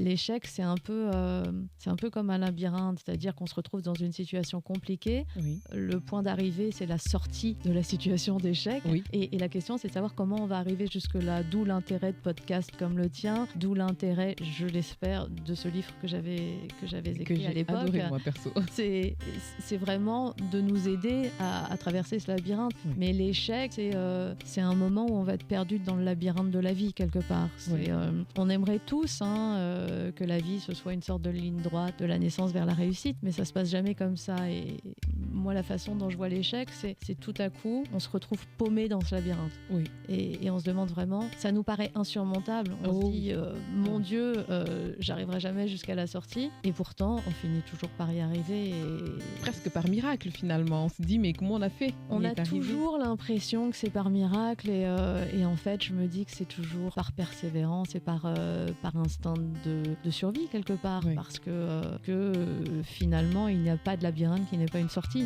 l'échec, c'est un peu comme un labyrinthe, c'est-à-dire qu'on se retrouve dans une situation compliquée. Oui. Le point d'arrivée, c'est la sortie de la situation d'échec. Oui. Et la question, c'est de savoir comment on va arriver jusque-là. D'où l'intérêt de podcasts comme le tien, d'où l'intérêt, je l'espère, de ce livre que j'avais écrit à l'époque. Que j'ai adoré, moi, perso. C'est vraiment de nous aider à traverser ce labyrinthe. Oui. Mais l'échec, c'est un moment où on va être perdu dans le labyrinthe de la vie, quelque part. Oui. On aimerait tous que la vie, ce soit une sorte de ligne droite de la naissance vers la réussite, mais ça se passe jamais comme ça. Et moi, la façon dont je vois l'échec, c'est tout à coup, on se retrouve paumé dans ce labyrinthe. Oui. Et on se demande vraiment, ça nous paraît insurmontable. On se dit, mon Dieu, j'arriverai jamais jusqu'à la sortie. Et pourtant, on finit toujours par y arriver. Presque par miracle, finalement. On se dit, mais comment on a fait? On a toujours l'impression que c'est par miracle. Et en fait, je me dis que c'est toujours par persévérance et par instinct de survie, quelque part. Oui. Parce que finalement, il n'y a pas de labyrinthe qui n'est pas une sortie.